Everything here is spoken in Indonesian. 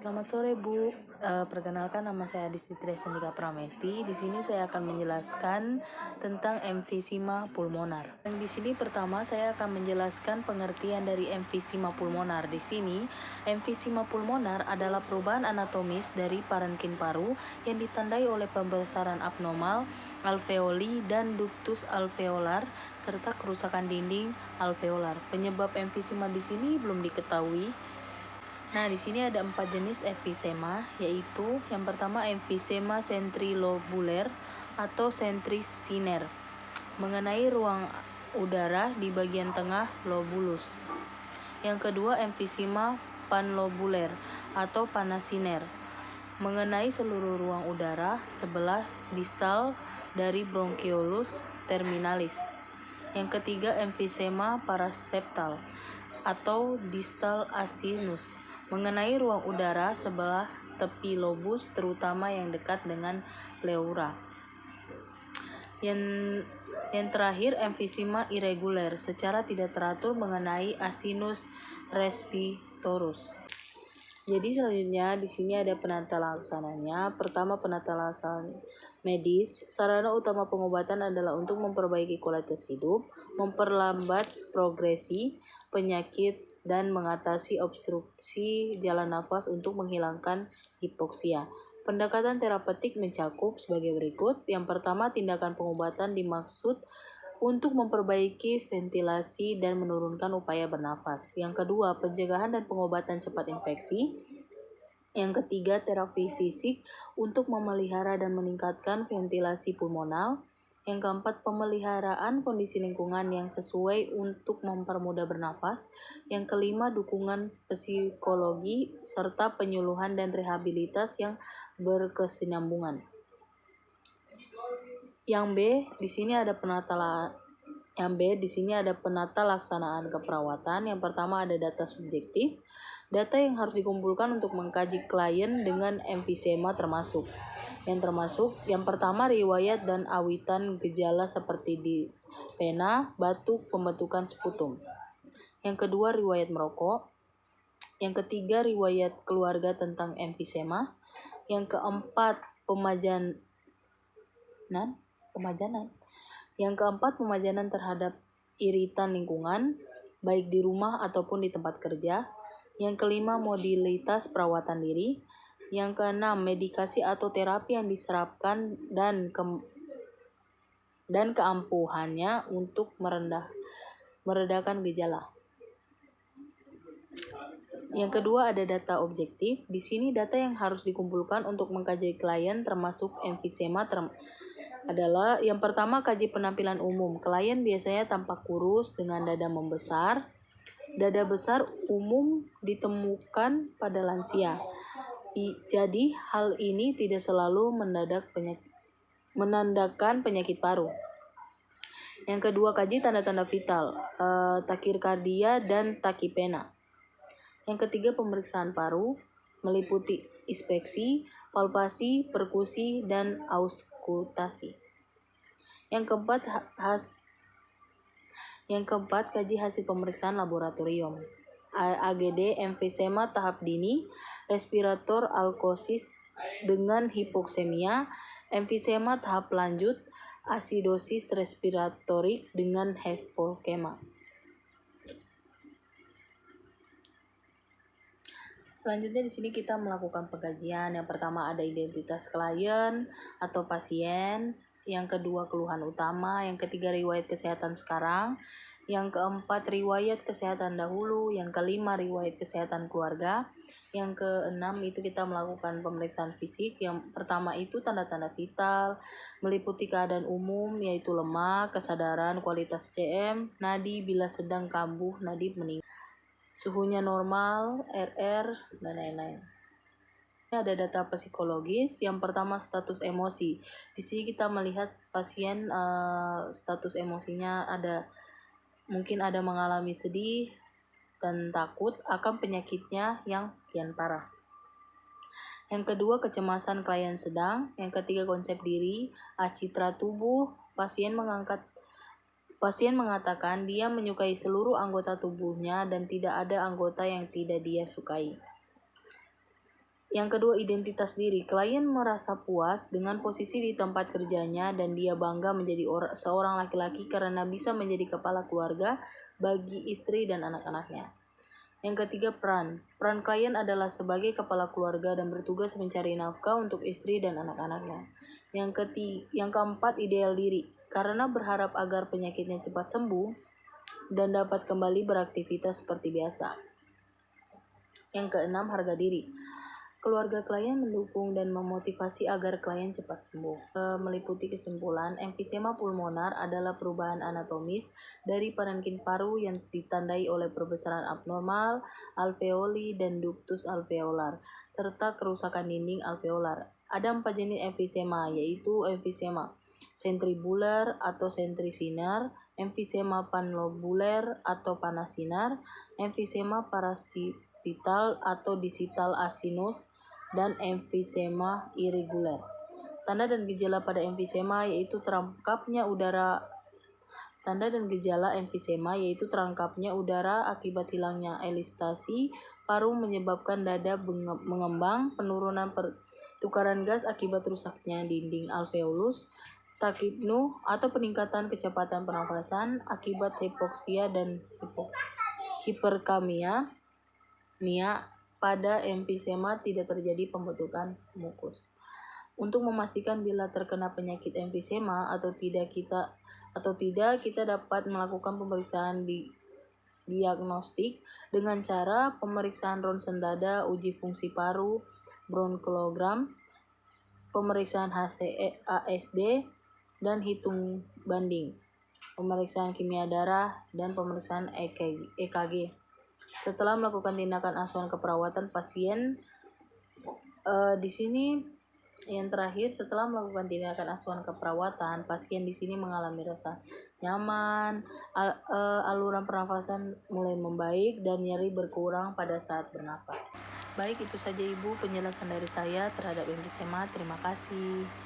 Selamat sore Bu. Perkenalkan nama saya Adisti Tresandika Pramesti. Di sini saya akan menjelaskan tentang emfisema pulmonar. Yang di sini pertama saya akan menjelaskan pengertian dari emfisema pulmonar. Di sini emfisema pulmonar adalah perubahan anatomis dari parenkim paru yang ditandai oleh pembesaran abnormal alveoli dan ductus alveolar serta kerusakan dinding alveolar. Penyebab emfisema di sini belum diketahui. Nah, di sini ada 4 jenis emfisema, yaitu yang pertama emfisema sentrilobuler atau sentriciner, mengenai ruang udara di bagian tengah lobulus. Yang kedua emfisema panlobuler atau panasiner, mengenai seluruh ruang udara sebelah distal dari bronchiolus terminalis. Yang ketiga emfisema paraseptal atau distal asinus, mengenai ruang udara sebelah tepi lobus terutama yang dekat dengan pleura. Yang terakhir emfisema irreguler secara tidak teratur mengenai asinus respiratorus. Jadi selanjutnya di sini ada penata laksananya. Pertama, penata laksana medis. Sarana utama pengobatan adalah untuk memperbaiki kualitas hidup, memperlambat progresi penyakit dan mengatasi obstruksi jalan nafas untuk menghilangkan hipoksia. Pendekatan terapeutik mencakup sebagai berikut. Yang pertama, tindakan pengobatan dimaksud untuk memperbaiki ventilasi dan menurunkan upaya bernafas. Yang kedua, pencegahan dan pengobatan cepat infeksi. Yang ketiga, terapi fisik untuk memelihara dan meningkatkan ventilasi pulmonal. Yang keempat, pemeliharaan kondisi lingkungan yang sesuai untuk mempermudah bernafas. Yang kelima, dukungan psikologi serta penyuluhan dan rehabilitas yang berkesinambungan. Yang B, di sini ada penata laksanaan keperawatan. Yang pertama ada data subjektif. Data yang harus dikumpulkan untuk mengkaji klien dengan emfisema termasuk yang pertama riwayat dan awitan gejala seperti dispena, batuk, pembentukan sputum. Yang kedua riwayat merokok. Yang ketiga riwayat keluarga tentang emfisema. Yang keempat pemajanan. Yang keempat pemajanan terhadap iritan lingkungan baik di rumah ataupun di tempat kerja. Yang kelima modalitas perawatan diri. Yang keenam, medikasi atau terapi yang diserapkan dan keampuhannya untuk meredakan gejala. Yang kedua ada data objektif. Di sini data yang harus dikumpulkan untuk mengkaji klien termasuk emfisema adalah yang pertama kaji penampilan umum. Klien biasanya tampak kurus dengan dada membesar. Dada besar umum ditemukan pada lansia. Jadi hal ini tidak selalu menandakan penyakit paru. Yang kedua kaji tanda-tanda vital, takikardia dan takipena. Yang ketiga pemeriksaan paru meliputi inspeksi, palpasi, perkusi dan auskultasi. Yang keempat kaji hasil pemeriksaan laboratorium. AGD emfisema tahap dini, respirator alkosis dengan hipoksemia, emfisema tahap lanjut, asidosis respiratorik dengan hipokema. Selanjutnya di sini kita melakukan pengkajian. Yang pertama ada identitas klien atau pasien, yang kedua keluhan utama, yang ketiga riwayat kesehatan sekarang, yang keempat riwayat kesehatan dahulu, yang kelima riwayat kesehatan keluarga, yang keenam itu kita melakukan pemeriksaan fisik. Yang pertama itu tanda-tanda vital meliputi keadaan umum yaitu lemak, kesadaran, kualitas CM, nadi bila sedang kambuh, nadi meninggal, suhunya normal, RR dan lain-lain. Ada data psikologis. Yang pertama status emosi. Di sini kita melihat pasien status emosinya mungkin ada mengalami sedih dan takut akan penyakitnya yang kian parah. Yang kedua kecemasan klien sedang. Yang ketiga konsep diri, acitra tubuh. Pasien mengatakan dia menyukai seluruh anggota tubuhnya dan tidak ada anggota yang tidak dia sukai. Yang kedua, identitas diri. Klien merasa puas dengan posisi di tempat kerjanya dan dia bangga menjadi seorang laki-laki karena bisa menjadi kepala keluarga bagi istri dan anak-anaknya. Yang ketiga, peran. Peran klien adalah sebagai kepala keluarga dan bertugas mencari nafkah untuk istri dan anak-anaknya. Yang keempat, ideal diri. Karena berharap agar penyakitnya cepat sembuh dan dapat kembali beraktivitas seperti biasa. Yang keenam, harga diri. Keluarga klien mendukung dan memotivasi agar klien cepat sembuh. Meliputi kesimpulan, emfisema pulmonar adalah perubahan anatomis dari parenkim paru yang ditandai oleh perbesaran abnormal alveoli dan ductus alveolar, serta kerusakan dinding alveolar. Ada 4 jenis emfisema, yaitu emfisema sentribular atau sentrisinar, emfisema panlobular atau panasinar, emfisema parasital atau disital asinus, dan emfisema irregular. Tanda dan gejala pada emfisema yaitu terangkapnya udara akibat hilangnya elastasi paru menyebabkan dada mengembang, penurunan pertukaran gas akibat rusaknya dinding alveolus, takipnu atau peningkatan kecepatan pernafasan akibat hipoksia dan hiperkamia. Pada emfisema tidak terjadi pembentukan mukus. Untuk memastikan bila terkena penyakit emfisema atau tidak, kita dapat melakukan pemeriksaan diagnostik dengan cara pemeriksaan ronsen dada, uji fungsi paru, bronkogram, pemeriksaan ASD, dan hitung banding, pemeriksaan kimia darah, dan pemeriksaan EKG. Setelah melakukan tindakan asuhan keperawatan pasien, di sini yang terakhir, setelah melakukan tindakan asuhan keperawatan, pasien di sini mengalami rasa nyaman, aluran pernafasan mulai membaik, dan nyeri berkurang pada saat bernapas. Baik, itu saja Ibu penjelasan dari saya terhadap emfisema. Terima kasih.